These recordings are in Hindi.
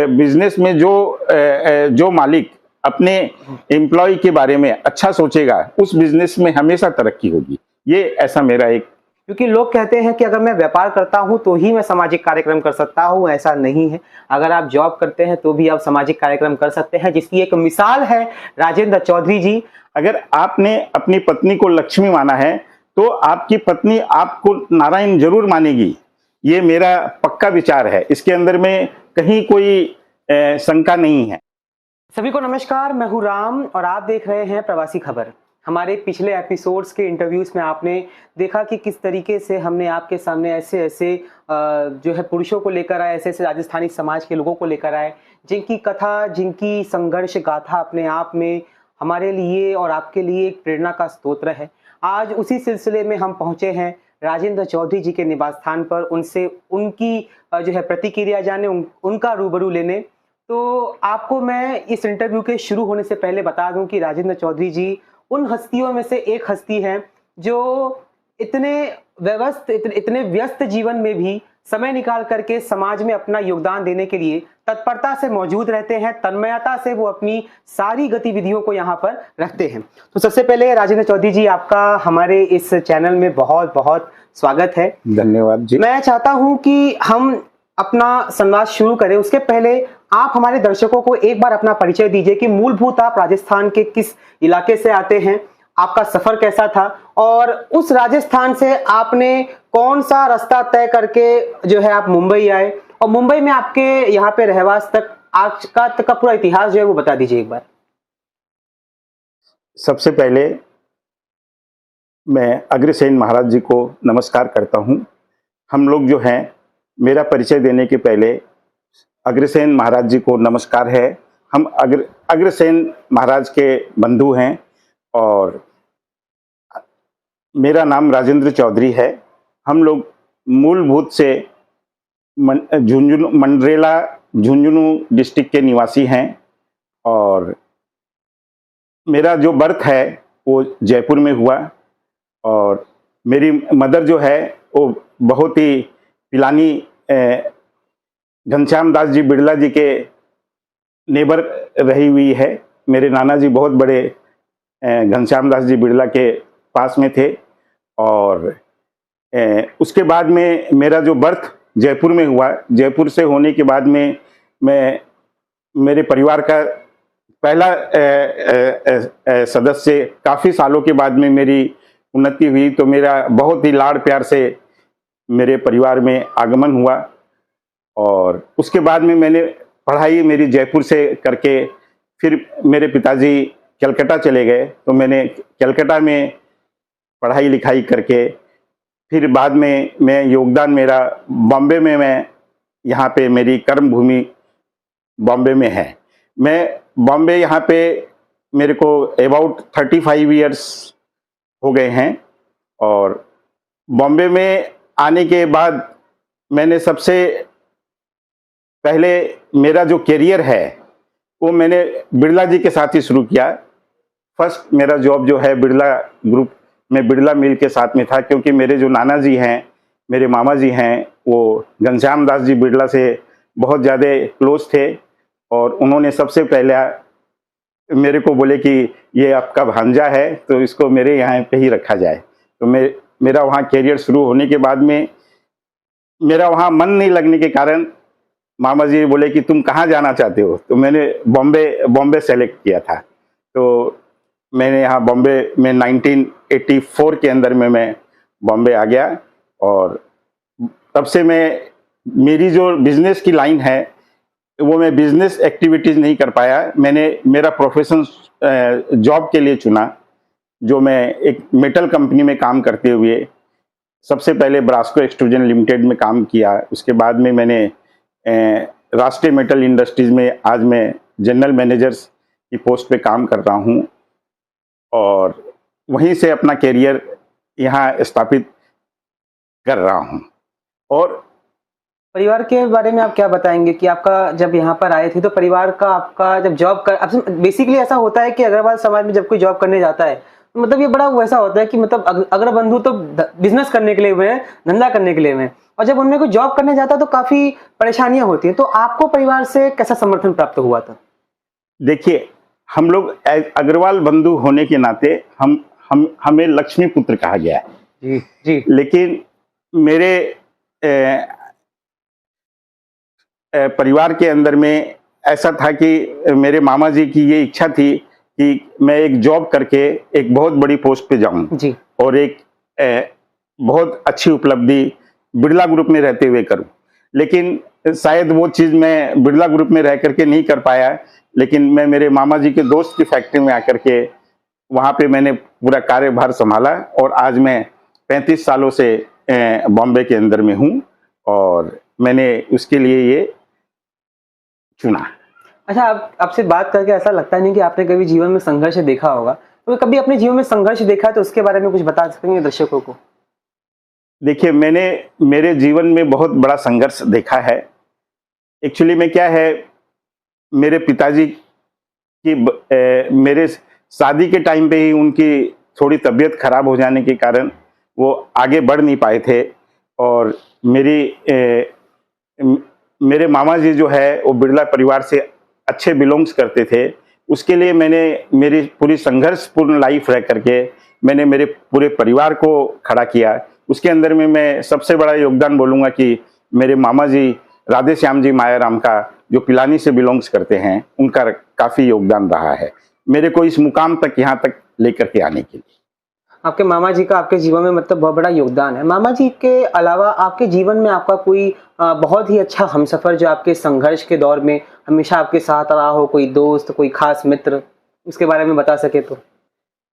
बिजनेस में जो मालिक अपने एम्प्लॉय के बारे में अच्छा सोचेगा, उस बिजनेस में हमेशा तरक्की होगी। ये ऐसा मेरा एक, क्योंकि लोग कहते हैं कि अगर मैं व्यापार करता हूं तो ही मैं सामाजिक कार्यक्रम कर सकता हूं, ऐसा नहीं है। अगर आप जॉब करते हैं तो भी आप सामाजिक कार्यक्रम कर सकते हैं, जिसकी एक मिसाल है राजेंद्र चौधरी जी। अगर आपने अपनी पत्नी को लक्ष्मी माना है तो आपकी पत्नी आपको नारायण जरूर मानेगी। ये मेरा पक्का विचार है, इसके अंदर में कहीं कोई शंका नहीं है। सभी को नमस्कार, मैं हूं राम और आप देख रहे हैं प्रवासी खबर। हमारे पिछले एपिसोड्स के इंटरव्यूज में आपने देखा कि किस तरीके से हमने आपके सामने ऐसे जो है पुरुषों को लेकर आए, ऐसे राजस्थानी समाज के लोगों को लेकर आए, जिनकी कथा, जिनकी संघर्ष गाथा अपने आप में हमारे लिए और आपके लिए एक प्रेरणा का स्रोत है। आज उसी सिलसिले में हम पहुंचे हैं राजेंद्र चौधरी जी के निवास स्थान पर, उनसे उनकी जो है प्रतिक्रिया जाने, उनका रूबरू लेने। तो आपको मैं इस इंटरव्यू के शुरू होने से पहले बता दूं कि राजेंद्र चौधरी जी उन हस्तियों में से एक हस्ती हैं जो इतने व्यस्त जीवन में भी समय निकाल करके समाज में अपना योगदान देने के लिए तत्परता से मौजूद रहते हैं, तन्मयता से वो अपनी सारी गतिविधियों को यहाँ पर रखते हैं। तो सबसे पहले राजेंद्र चौधरी जी, आपका हमारे इस चैनल में बहुत बहुत स्वागत है। धन्यवाद जी। मैं चाहता हूँ कि हम अपना संवाद शुरू करें, उसके पहले आप हमारे दर्शकों को एक बार अपना परिचय दीजिए कि मूलभूत आप राजस्थान के किस इलाके से आते हैं, आपका सफर कैसा था और उस राजस्थान से आपने कौन सा रास्ता तय करके जो है आप मुंबई आए, और मुंबई में आपके यहाँ पे रहवास तक आज का पूरा इतिहास जो है वो बता दीजिए एक बार। सबसे पहले मैं अग्रसेन महाराज जी को नमस्कार करता हूँ। हम लोग जो हैं, मेरा परिचय देने के पहले अग्रसेन महाराज जी को नमस्कार है। हम अग्रसेन महाराज के बंधु हैं और मेरा नाम राजेंद्र चौधरी है। हम लोग मूलभूत से मंडरेला झुंझुनू डिस्ट्रिक्ट के निवासी हैं और मेरा जो बर्थ है वो जयपुर में हुआ और मेरी मदर जो है वो बहुत ही पिलानी घनश्याम दास जी बिड़ला जी के नेबर रही हुई है। मेरे नाना जी बहुत बड़े घनश्याम दास जी बिड़ला के पास में थे और उसके बाद में मेरा जो बर्थ जयपुर में हुआ, जयपुर से होने के बाद में मैं मेरे परिवार का पहला सदस्य, काफ़ी सालों के बाद में मेरी उन्नति हुई तो मेरा बहुत ही लाड़ प्यार से मेरे परिवार में आगमन हुआ और उसके बाद में मैंने पढ़ाई मेरी जयपुर से करके फिर मेरे पिताजी कलकत्ता चले गए तो मैंने कलकत्ता में पढ़ाई लिखाई करके फिर बाद में मैं योगदान मेरा बॉम्बे में, मैं यहाँ पे मेरी कर्म भूमि बॉम्बे में है। मैं बॉम्बे यहाँ पे मेरे को अबाउट 35 इयर्स हो गए हैं और बॉम्बे में आने के बाद मैंने सबसे पहले मेरा जो करियर है वो मैंने बिड़ला जी के साथ ही शुरू किया। फर्स्ट मेरा जॉब जो है बिड़ला ग्रुप में, बिड़ला मिल के साथ में था, क्योंकि मेरे जो नाना जी हैं, मेरे मामा जी हैं, वो घनश्याम दास जी बिड़ला से बहुत ज़्यादा क्लोज थे और उन्होंने सबसे पहले मेरे को बोले कि ये आपका भांजा है तो इसको मेरे यहाँ पे ही रखा जाए। तो मेरा वहाँ करियर शुरू होने के बाद में मेरा वहाँ मन नहीं लगने के कारण मामा जी बोले कि तुम कहाँ जाना चाहते हो, तो मैंने बॉम्बे सेलेक्ट किया था। तो मैंने यहाँ बॉम्बे में 1984 के अंदर में मैं बॉम्बे आ गया और तब से मेरी जो बिजनेस की लाइन है वो मैं बिजनेस एक्टिविटीज़ नहीं कर पाया। मैंने मेरा प्रोफेशन जॉब के लिए चुना, जो मैं एक मेटल कंपनी में काम करते हुए सबसे पहले ब्रास्को एक्सट्रूजन लिमिटेड में काम किया। उसके बाद में मैंने राष्ट्रीय मेटल इंडस्ट्रीज में आज मैं जनरल मैनेजर्स की पोस्ट पे काम कर रहा हूँ और वहीं से अपना करियर यहाँ स्थापित कर रहा हूँ। और परिवार के बारे में आप क्या बताएंगे कि आपका जब यहाँ पर आए थे तो परिवार का आपका जब जॉब कर, बेसिकली ऐसा होता है कि अग्रवाल समाज में जब कोई जॉब करने जाता है मतलब ये बड़ा वैसा होता है कि मतलब अगर बंधु तो बिजनेस करने के लिए हुए हैं, धंधा करने के लिए हुए हैं, और जब उनमें कोई जॉब करने जाता है तो काफी परेशानियां होती हैं। तो आपको परिवार से कैसा समर्थन प्राप्त हुआ था? देखिए, हम लोग अग्रवाल बंधु होने के नाते हमें लक्ष्मी पुत्र कहा गया है। जी जी। लेकिन मेरे परिवार के अंदर में ऐसा था कि मेरे मामा जी की ये इच्छा थी कि मैं एक जॉब करके एक बहुत बड़ी पोस्ट पे जाऊं जी। और एक बहुत अच्छी उपलब्धि बिरला ग्रुप में रहते हुए करूं। लेकिन शायद वो चीज़ मैं बिरला ग्रुप में रह करके नहीं कर पाया, लेकिन मैं मेरे मामा जी के दोस्त की फैक्ट्री में आकर के वहाँ पे मैंने पूरा कार्यभार संभाला और आज मैं 35 सालों से बॉम्बे के अंदर में हूँ और मैंने उसके लिए ये चुना। अच्छा, आपसे बात करके ऐसा लगता नहीं कि आपने कभी जीवन में संघर्ष देखा होगा, तो कभी अपने जीवन में संघर्ष देखा है तो उसके बारे में कुछ बता सकेंगे दर्शकों को? देखिए, मैंने मेरे जीवन में बहुत बड़ा संघर्ष देखा है। एक्चुअली में क्या है, मेरे पिताजी की मेरे शादी के टाइम पे ही उनकी थोड़ी तबीयत खराब हो जाने के कारण वो आगे बढ़ नहीं पाए थे और मेरे मामा जी जो है वो बिरला परिवार से अच्छे बिलोंग्स करते थे। उसके लिए मैंने मेरी पूरी संघर्षपूर्ण लाइफ रह करके मैंने मेरे पूरे परिवार को खड़ा किया। उसके अंदर में मैं सबसे बड़ा योगदान बोलूँगा कि मेरे मामा जी राधे श्याम जी मायाराम का, जो पिलानी से बिलोंग्स करते हैं, उनका काफ़ी योगदान रहा है मेरे को इस मुकाम तक, यहाँ तक लेकर के आने के लिए। आपके मामा जी का आपके जीवन में मतलब बहुत बड़ा योगदान है। मामा जी के अलावा आपके जीवन में आपका कोई बहुत ही अच्छा हमसफर जो आपके संघर्ष के दौर में हमेशा आपके साथ रहा हो, कोई दोस्त, कोई खास मित्र, उसके बारे में बता सके तो?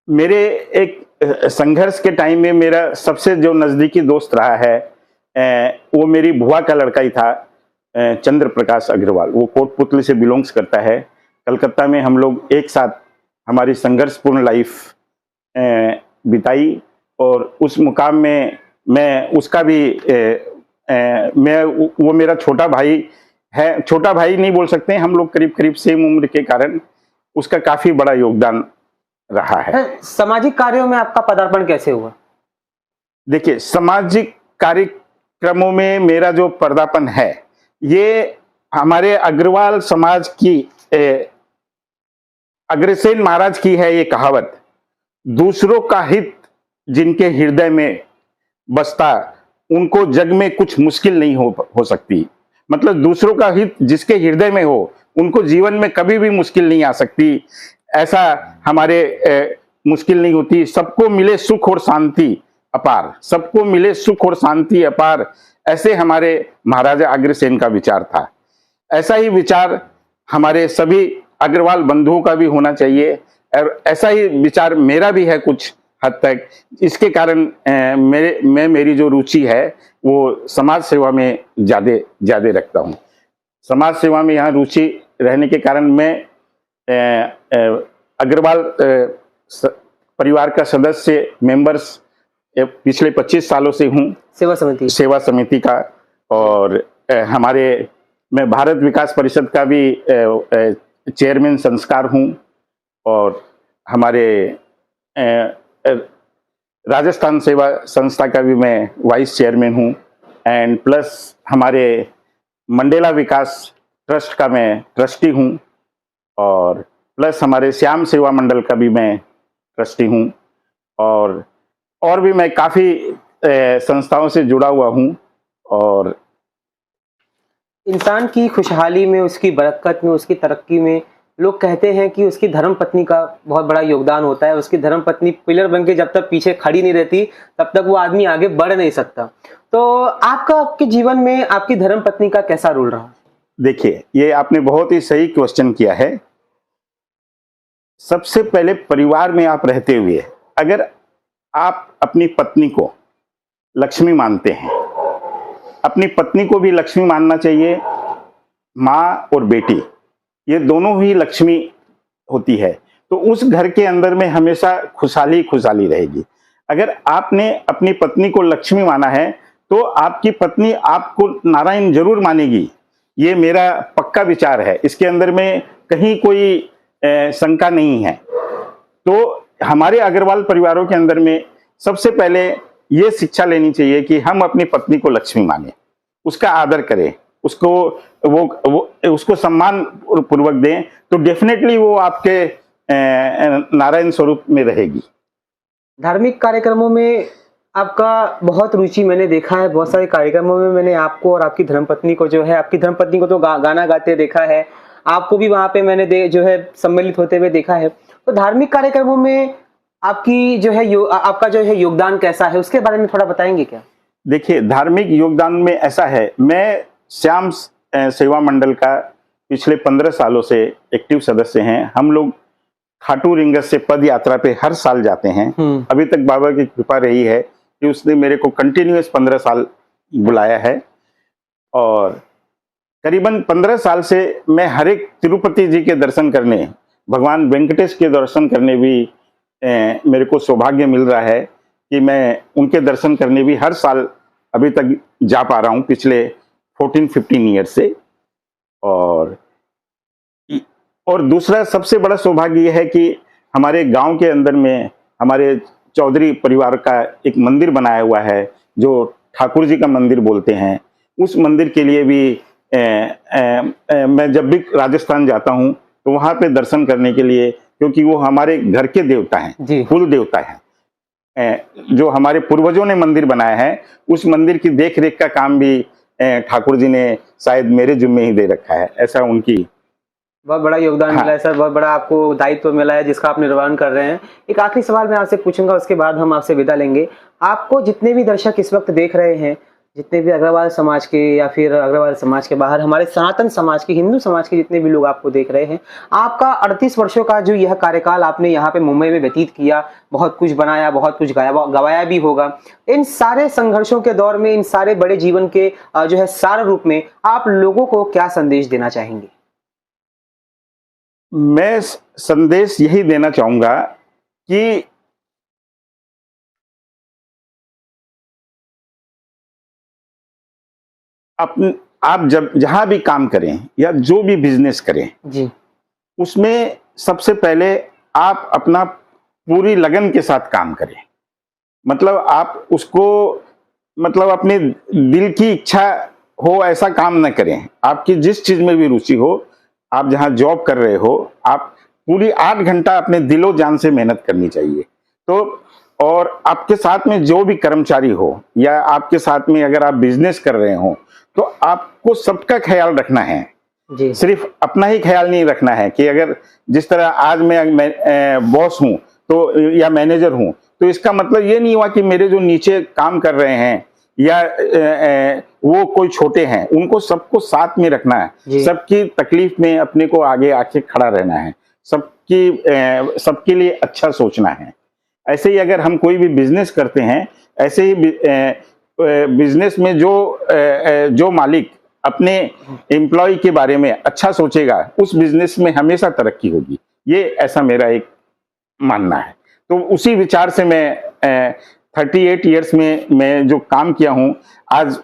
मेरे एक संघर्ष के टाइम में मेरा सबसे जो नज़दीकी दोस्त रहा है वो मेरी बुआ का लड़का ही था, चंद्र प्रकाश अग्रवाल। वो कोटपुतली से बिलोंग्स करता है। कलकत्ता में हम लोग एक साथ हमारी संघर्षपूर्ण लाइफ बिताई और उस मुकाम में मैं उसका भी वो मेरा छोटा भाई है। छोटा भाई नहीं बोल सकते, हम लोग करीब करीब सेम उम्र के कारण उसका काफ़ी बड़ा योगदान रहा है। सामाजिक कार्यों में आपका पदार्पण कैसे हुआ? देखिए, सामाजिक कार्यक्रमों में मेरा जो पदार्पण है, ये हमारे अग्रवाल समाज की अग्रसेन महाराज की है ये कहावत, दूसरों का हित जिनके हृदय में बसता उनको जग में कुछ मुश्किल नहीं हो सकती। मतलब दूसरों का हित जिसके हृदय में हो उनको जीवन में कभी भी मुश्किल नहीं आ सकती। ऐसा हमारे मुश्किल नहीं होती। सबको मिले सुख और शांति अपार, सबको मिले सुख और शांति अपार, ऐसे हमारे महाराजा अग्रसेन का विचार था। ऐसा ही विचार हमारे सभी अग्रवाल बंधुओं का भी होना चाहिए और ऐसा ही विचार मेरा भी है कुछ हद तक। इसके कारण मेरी जो रुचि है वो समाज सेवा में ज़्यादा रखता हूँ। समाज सेवा में यहाँ रुचि रहने के कारण मैं अग्रवाल परिवार का सदस्य मेंबर्स पिछले 25 सालों से हूँ, सेवा समिति का। और मैं भारत विकास परिषद का भी चेयरमैन संस्कार हूँ और हमारे राजस्थान सेवा संस्था का भी मैं वाइस चेयरमैन हूँ एंड प्लस हमारे मंडेला विकास ट्रस्ट का मैं ट्रस्टी हूँ और प्लस हमारे श्याम सेवा मंडल का भी मैं ट्रस्टी हूँ और भी मैं काफ़ी संस्थाओं से जुड़ा हुआ हूँ। और इंसान की खुशहाली में, उसकी बरकत में, उसकी तरक्की में लोग कहते हैं कि उसकी धर्मपत्नी का बहुत बड़ा योगदान होता है। उसकी धर्मपत्नी पिलर बन के जब तक पीछे खड़ी नहीं रहती तब तक वो आदमी आगे बढ़ नहीं सकता। तो आपके जीवन में आपकी धर्मपत्नी का कैसा रोल रहा? देखिए, ये आपने बहुत ही सही क्वेश्चन किया है। सबसे पहले परिवार में आप रहते हुए अगर आप अपनी पत्नी को लक्ष्मी मानते हैं, अपनी पत्नी को भी लक्ष्मी मानना चाहिए। माँ और बेटी ये दोनों ही लक्ष्मी होती है, तो उस घर के अंदर में हमेशा खुशहाली खुशहाली रहेगी। अगर आपने अपनी पत्नी को लक्ष्मी माना है तो आपकी पत्नी आपको नारायण जरूर मानेगी। ये मेरा पक्का विचार है, इसके अंदर में कहीं कोई शंका नहीं है। तो हमारे अग्रवाल परिवारों के अंदर में सबसे पहले ये शिक्षा लेनी चाहिए कि हम अपनी पत्नी को लक्ष्मी माने, उसका आदर करें, उसको उसको सम्मान पूर्वक दें, तो डेफिनेटली वो आपके नारायण स्वरूप में रहेगी। धार्मिक कार्यक्रमों में आपका बहुत रुचि मैंने देखा है, बहुत सारे कार्यक्रमों में मैंने आपको और आपकी धर्मपत्नी को जो है, आपकी धर्मपत्नी को तो गाना गाते देखा है, आपको भी वहाँ पे मैंने जो है सम्मिलित होते हुए देखा है। तो धार्मिक कार्यक्रमों में आपकी जो है आपका जो है योगदान कैसा है, उसके बारे में थोड़ा बताएंगे क्या? देखिए, धार्मिक योगदान में ऐसा है, मैं श्याम सेवा मंडल का पिछले 15 सालों से एक्टिव सदस्य हैं। हम लोग खाटू रिंगस से पद यात्रा पे हर साल जाते हैं। अभी तक बाबा की कृपा रही है कि उसने मेरे को कंटिन्यूअस 15 साल बुलाया है, और करीबन 15 साल से मैं हर एक तिरुपति जी के दर्शन करने, भगवान वेंकटेश के दर्शन करने भी मेरे को सौभाग्य मिल रहा है कि मैं उनके दर्शन करने भी हर साल अभी तक जा पा रहा हूँ, पिछले 14-15 ईयर से। और दूसरा सबसे बड़ा सौभाग्य यह है कि हमारे गांव के अंदर में हमारे चौधरी परिवार का एक मंदिर बनाया हुआ है, जो ठाकुर जी का मंदिर बोलते हैं। उस मंदिर के लिए भी मैं जब भी राजस्थान जाता हूं तो वहां पे दर्शन करने के लिए, क्योंकि वो हमारे घर के देवता हैं, कुल देवता हैं, जो हमारे पूर्वजों ने मंदिर बनाया है, उस मंदिर की देख रेख का काम भी ठाकुर जी ने शायद मेरे जिम्मे ही दे रखा है। ऐसा उनकी बहुत बड़ा योगदान मिला है सर, बहुत बड़ा आपको दायित्व मिला है जिसका आप निर्वहन कर रहे हैं। एक आखिरी सवाल मैं आपसे पूछूंगा, उसके बाद हम आपसे विदा लेंगे। आपको जितने भी दर्शक इस वक्त देख रहे हैं, जितने भी अग्रवाल समाज के या फिर अग्रवाल समाज के बाहर हमारे सनातन समाज के, हिंदू समाज के जितने भी लोग आपको देख रहे हैं, आपका 38 वर्षों का जो यह कार्यकाल आपने यहाँ पे मुंबई में व्यतीत किया, बहुत कुछ बनाया, बहुत कुछ गवाया भी होगा। इन सारे संघर्षों के दौर में, इन सारे बड़े जीवन के जो है सार रूप में आप लोगों को क्या संदेश देना चाहेंगे? मैं संदेश यही देना चाहूंगा कि आप जब जहां भी काम करें या जो भी बिजनेस करें जी, उसमें सबसे पहले आप अपना पूरी लगन के साथ काम करें। मतलब आप उसको, मतलब अपने दिल की इच्छा हो ऐसा काम न करें। आपकी जिस चीज में भी रुचि हो, आप जहां जॉब कर रहे हो, आप पूरी 8 घंटा अपने दिलो जान से मेहनत करनी चाहिए। तो और आपके साथ में जो भी कर्मचारी हो या आपके साथ में अगर आप बिजनेस कर रहे हो, तो आपको सबका ख्याल रखना है जी। सिर्फ अपना ही ख्याल नहीं रखना है कि अगर जिस तरह आज मैं बॉस हूं तो या मैनेजर हूं, तो इसका मतलब ये नहीं हुआ कि मेरे जो नीचे काम कर रहे हैं या वो कोई छोटे हैं, उनको सबको साथ में रखना है। सबकी तकलीफ में अपने को आगे आके खड़ा रहना है, सबके लिए अच्छा सोचना है। ऐसे ही अगर हम कोई भी बिजनेस करते हैं, ऐसे ही बिजनेस में जो मालिक अपने एम्प्लॉय के बारे में अच्छा सोचेगा, उस बिजनेस में हमेशा तरक्की होगी। ये ऐसा मेरा एक मानना है। तो उसी विचार से मैं 38 इयर्स में मैं जो काम किया हूँ, आज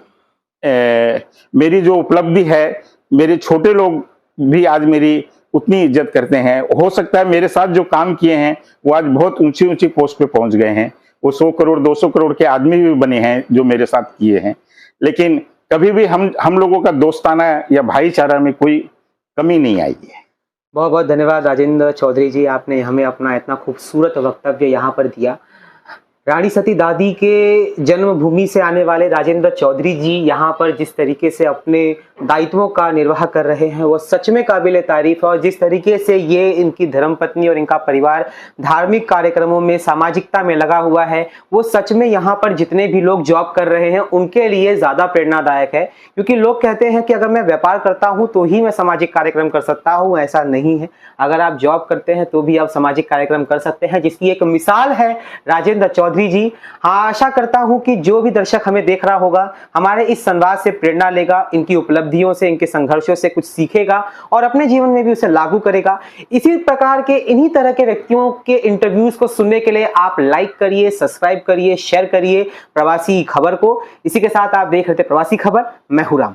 मेरी जो उपलब्धि है, मेरे छोटे लोग भी आज मेरी उतनी इज्जत करते हैं। हो सकता है मेरे साथ जो काम किए हैं वो आज बहुत ऊंची ऊंची पोस्ट पे पहुंच गए हैं, वो 100 करोड़ 200 करोड़ के आदमी भी बने हैं जो मेरे साथ किए हैं। लेकिन कभी भी हम लोगों का दोस्ताना या भाईचारा में कोई कमी नहीं आई है। बहुत बहुत धन्यवाद राजेंद्र चौधरी जी, आपने हमें अपना इतना खूबसूरत वक्तव्य यहाँ पर दिया। रानी सती दादी के जन्मभूमि से आने वाले राजेंद्र चौधरी जी यहाँ पर जिस तरीके से अपने दायित्वों का निर्वाह कर रहे हैं, वो सच में काबिल तारीफ है। और जिस तरीके से ये इनकी धर्मपत्नी और इनका परिवार धार्मिक कार्यक्रमों में, सामाजिकता में लगा हुआ है, वो सच में यहाँ पर जितने भी लोग जॉब कर रहे हैं उनके लिए ज़्यादा प्रेरणादायक है। क्योंकि लोग कहते हैं कि अगर मैं व्यापार करता हूँ तो ही मैं सामाजिक कार्यक्रम कर सकता हूँ, ऐसा नहीं है। अगर आप जॉब करते हैं तो भी आप सामाजिक कार्यक्रम कर सकते हैं, जिसकी एक मिसाल है राजेंद्र चौधरी जी। हाँ, आशा करता हूं कि जो भी दर्शक हमें देख रहा होगा हमारे इस संवाद से प्रेरणा लेगा, इनकी उपलब्धियों से, इनके संघर्षों से कुछ सीखेगा और अपने जीवन में भी उसे लागू करेगा। इसी प्रकार के, इन्हीं तरह के व्यक्तियों के इंटरव्यूज को सुनने के लिए आप लाइक करिए, सब्सक्राइब करिए, शेयर करिए प्रवासी खबर को। इसी के साथ आप देख रहे थे प्रवासी खबर। मैं हूं राम।